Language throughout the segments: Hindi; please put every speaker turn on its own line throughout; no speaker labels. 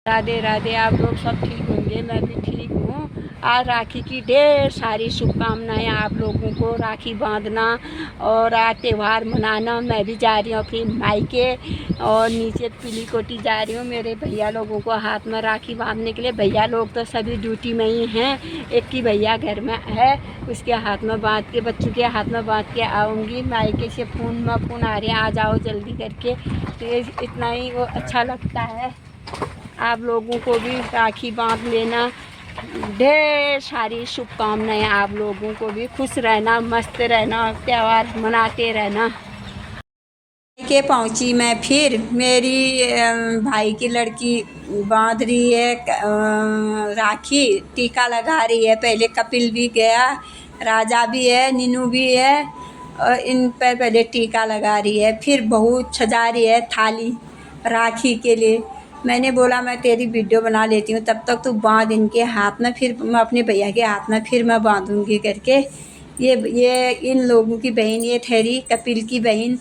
राधे राधे। आप लोग सब ठीक होंगे, मैं भी ठीक हूँ। आज राखी की ढेर सारी शुभकामनाएं आप लोगों को। राखी बांधना और आज त्यौहार मनाना। मैं भी जा रही हूँ अपनी मायके और नीचे पीली कोठी जा रही हूँ मेरे भैया लोगों को हाथ में राखी बांधने के लिए। भैया लोग तो सभी ड्यूटी में ही हैं, एक ही भैया घर में है, उसके हाथ में बांध के, बच्चों के हाथ में बांध के आऊँगी। मायके से फ़ोन आ रहे हैं, आ जाओ जल्दी करके। तो इतना ही वो अच्छा लगता है। आप लोगों को भी राखी बांध लेना। ढेर सारी शुभकामनाएं आप लोगों को भी। खुश रहना, मस्त रहना, त्यौहार मनाते रहना। के पहुंची मैं फिर। मेरी भाई की लड़की बांध रही है राखी, टीका लगा रही है। पहले कपिल भी गया, राजा भी है, नीनू भी है, और इन पर पहले टीका लगा रही है। फिर बहुत सजा रही है थाली राखी के लिए। मैंने बोला मैं तेरी वीडियो बना लेती हूँ, तब तक तू बांध इनके हाथ में, फिर मैं अपने भैया के हाथ में फिर मैं बांधूँगी करके। ये इन लोगों की बहन, ये ठहरी कपिल की बहन,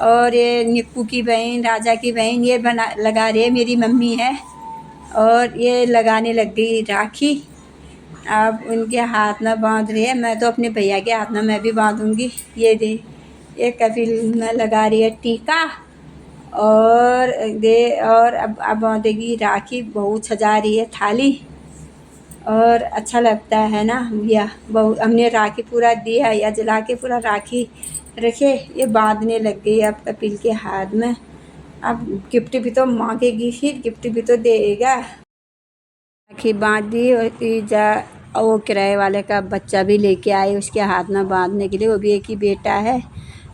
और ये निक्कू की बहन, राजा की बहन, ये बना लगा रही है। मेरी मम्मी है और ये लगाने लग गई राखी। अब उनके हाथ में बांध रही है। मैं तो अपने भैया के हाथ में मैं भी बांधूँगी। ये दे, ये कपिल में लगा रही है टीका और अब बांधेगी राखी। बहुत सजा रही है थाली और अच्छा लगता है ना भैया। बहुत हमने राखी पूरा दिया या जला के पूरा राखी रखे, ये बांधने लग गई अब कपिल के हाथ में। अब गिफ्ट भी तो मांगेगी, फिर गिफ्ट भी तो देगा। राखी बांध दी और वो किराए वाले का बच्चा भी लेके आए उसके हाथ में बांधने के लिए। वो भी एक ही बेटा है।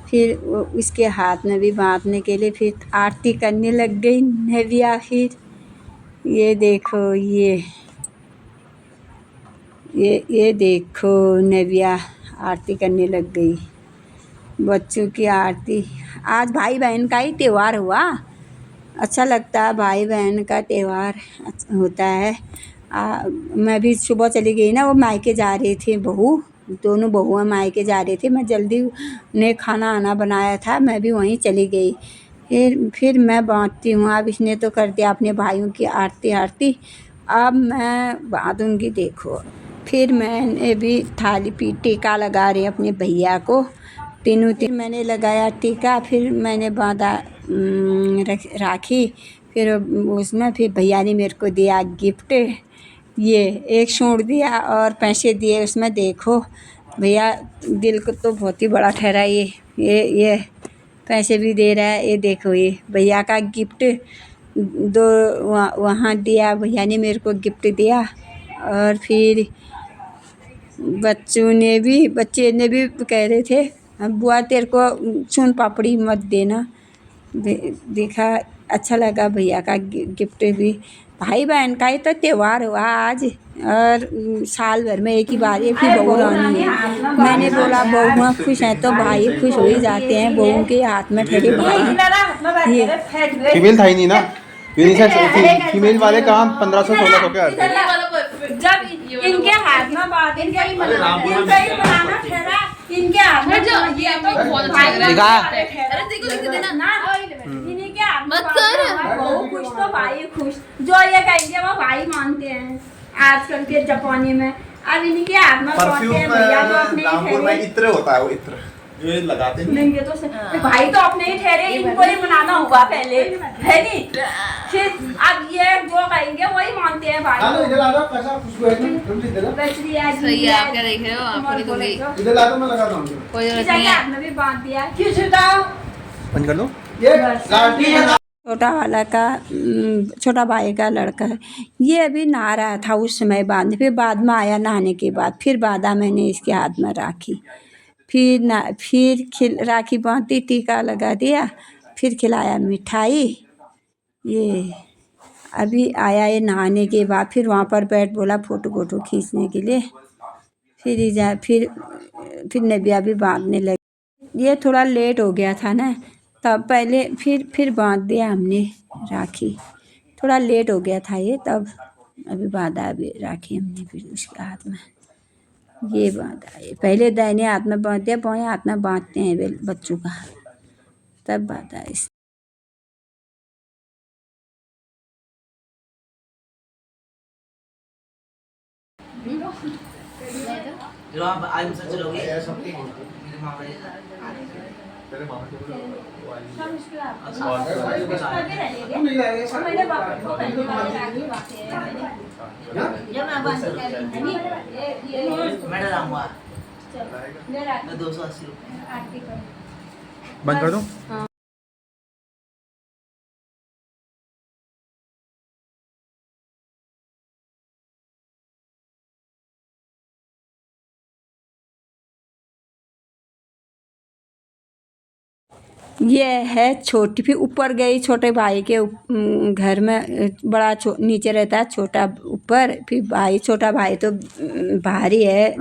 फिर उसके हाथ में भी बांधने के लिए फिर आरती करने लग गई नव्या। फिर ये देखो, ये देखो नव्या आरती करने लग गई, बच्चों की आरती। आज भाई बहन का ही त्यौहार हुआ, अच्छा लगता है। भाई बहन का त्यौहार होता है। मैं भी सुबह चली गई ना, वो मायके जा रही थी बहू, दोनों बहुएं मायके जा रही थी। मैं जल्दी ने खाना आना बनाया था, मैं भी वहीं चली गई। फिर मैं बांधती हूँ। अब इसने तो कर दिया अपने भाइयों की आरती। अब मैं बांधूँगी, देखो। फिर मैंने भी थाली पे टीका लगा रही अपने भैया को। तीन मैंने लगाया टीका, फिर मैंने बांधा राखी। फिर उसमें फिर भैया ने मेरे को दिया गिफ्ट। ये एक सूट दिया और पैसे दिए उसमें। देखो भैया दिल को तो बहुत ही बड़ा ठहरा। ये पैसे भी दे रहा है। ये देखो, ये भैया का गिफ्ट दो वहाँ दिया। भैया ने मेरे को गिफ्ट दिया। और फिर बच्चे ने भी कह रहे थे बुआ तेरे को सोन पापड़ी मत देना। देखा, अच्छा लगा भैया का गिफ्ट भी। भाई बहन का ही तो त्यौहार हुआ आज, और साल भर में एक ही बार ये भी बहू रानी है। मैंने बोला बहुआँ खुश हैं तो भाई खुश हो ही जाते हैं। बहू के हाथ में ठहरे भाई। ये
फीमेल था ही नहीं ना, फीमेल वाले कहाँ 1500-1600 के आते हैं।
जब इनके हाथ में बात, इनके ही बनाना ठहरा, इनके हाथ में ये तो बहुत बहुत खुश तो भाई खुश। जो ये कहेंगे वो भाई मानते हैं आजकल के जमाने में। अब इनके हाथ में भैया तो अपने ही
इत्र होता है, वो इत्र जो ये लगाते
हैं तो भाई तो अपने ही ठहरे। इनको ही बनाना होगा पहले, है नहीं? फिर अब ये जो कहेंगे वही मानते हैं भाई।
सही है, आप क्या देख रहे हो? आपको दूंगी
इधर ला दो, मैं लगाता हूँ।
कोई जरूरत नहीं है।
हाथ में भी बांध दिया।
बंद कर दो। ये
छोटा भाई का लड़का है। ये अभी नहा रहा था उस समय बांध, फिर बाद में आया नहाने के बाद, फिर बांधा मैंने इसके हाथ में राखी। फिर राखी बांधी, टीका लगा दिया, फिर खिलाया मिठाई। ये अभी आया ये नहाने के बाद। फिर वहाँ पर बैठ बोला फ़ोटो खींचने के लिए। फिर नव्या भी बांधने लगी। ये थोड़ा लेट हो गया था ना, तब पहले फिर बांध दिया हमने राखी। थोड़ा लेट हो गया था ये, तब अभी बांधा अभी राखी हमने फिर उसके हाथ में। ये बांधा है पहले, दाहिने हाथ में बांध दिया, बाएं हाथ में बांधते हैं बच्चों का, तब बांधा इस
चलो आप आज से चलोगे मेरे मामा जी
तेरे मामा के बोलो
मैं डराऊंगा मैं 280 रुपये
बंद कर दूं
ये है छोटी, फिर ऊपर गई छोटे भाई के घर में, बड़ा नीचे रहता है, छोटा ऊपर, फिर भाई छोटा भाई तो बाहर ही है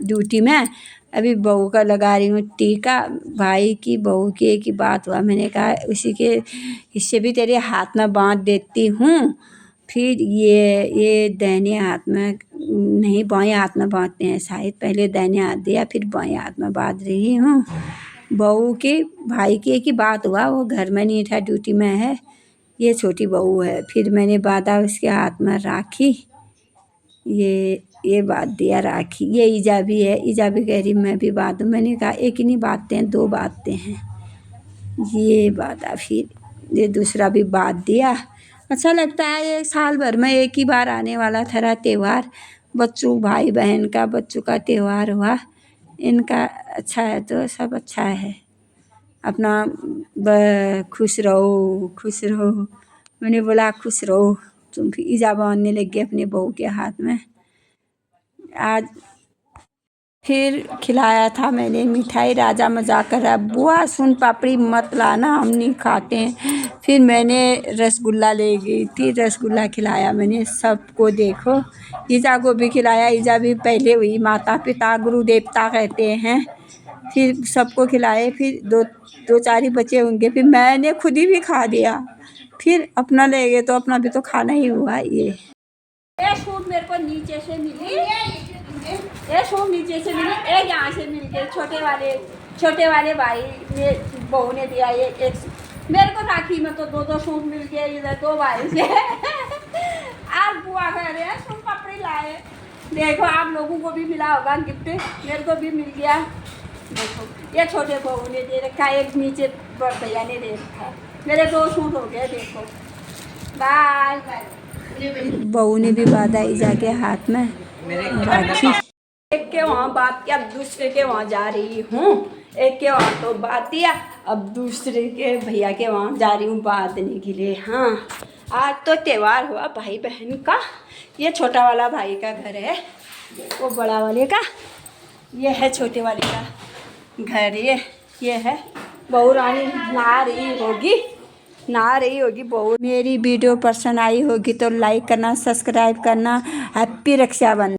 ड्यूटी में। अभी बहू का लगा रही हूँ टीका, भाई की बहू की एक ही बात हुआ, मैंने कहा उसी के हिस्से भी तेरे हाथ में बांध देती हूँ। फिर ये दाहिने हाथ में नहीं, बाएं हाथ में बांधते हैं शायद, पहले दाहिने हाथ दिया फिर बाएं हाथ में बांध रही हूँ। बहू के भाई की एक ही बात हुआ, वो घर में नहीं था, ड्यूटी में है, ये छोटी बहू है। फिर मैंने बांधा उसके हाथ में राखी, ये बात दिया राखी। ये ईजा भी है, ईजा भी कह रही मैं भी बांधूँ, मैंने कहा एक ही नहीं बांधते हैं, 2 बांधते हैं। ये बांधा, फिर ये दूसरा भी बांध दिया। अच्छा लगता है, ये साल भर में एक ही बार आने वाला था त्यौहार, बच्चों भाई बहन का बच्चों का त्यौहार हुआ, इनका अच्छा है तो सब अच्छा है। अपना खुश रहो खुश रहो, मैंने बोला खुश रहो तुम भी। ईजा बांधने लग गए अपने बहू के हाथ में। आज फिर खिलाया था मैंने मिठाई, राजा मजाक कर रहा, बुआ सुन पापड़ी मत लाना हम नहीं खाते हैं। फिर मैंने रसगुल्ला ले गई थी, रसगुल्ला खिलाया मैंने सबको, देखो ईजा को भी खिलाया। ईजा भी पहले हुई माता पिता गुरु देवता कहते हैं, फिर सबको खिलाए, फिर दो 4 ही बचे होंगे, फिर मैंने खुद ही भी खा लिया, फिर अपना ले गए तो अपना भी तो खाना ही हुआ। ये सूट मेरे को नीचे से मिली, ये सूट नीचे से मिली, एक यहाँ से मिल गए, छोटे वाले भाई ने बहू ने दिया ये एक। मेरे को राखी में तो 2 सूट मिल गए, इधर 2 भाई से। आज बुआ कह रहे हैं सूट पापड़ी लाए, देखो आप लोगों को भी मिला होगा गिफ्ट, मेरे को भी मिल गया। देखो ये छोटे बहू ने दे रखा, एक नीचे बड़ भैया ने दे रखा, मेरे 2 सूट हो गए। देखो बाय। बहू ने भी बांधा ईजा के हाथ में राखी। एक के वहाँ बात किया, अब दूसरे के वहाँ जा रही हूँ, एक के वहाँ तो बात दिया, अब दूसरे के भैया के वहाँ जा रही हूँ बांधने के लिए। हाँ आज तो त्यौहार हुआ भाई बहन का। ये छोटा वाला भाई का घर है, वो बड़ा वाले का, ये है छोटे वाले का घर। ये है बहू रानी नहा रही होगी बहू। मेरी वीडियो पसंद आई होगी तो लाइक करना, सब्सक्राइब करना। हैप्पी रक्षाबंधन।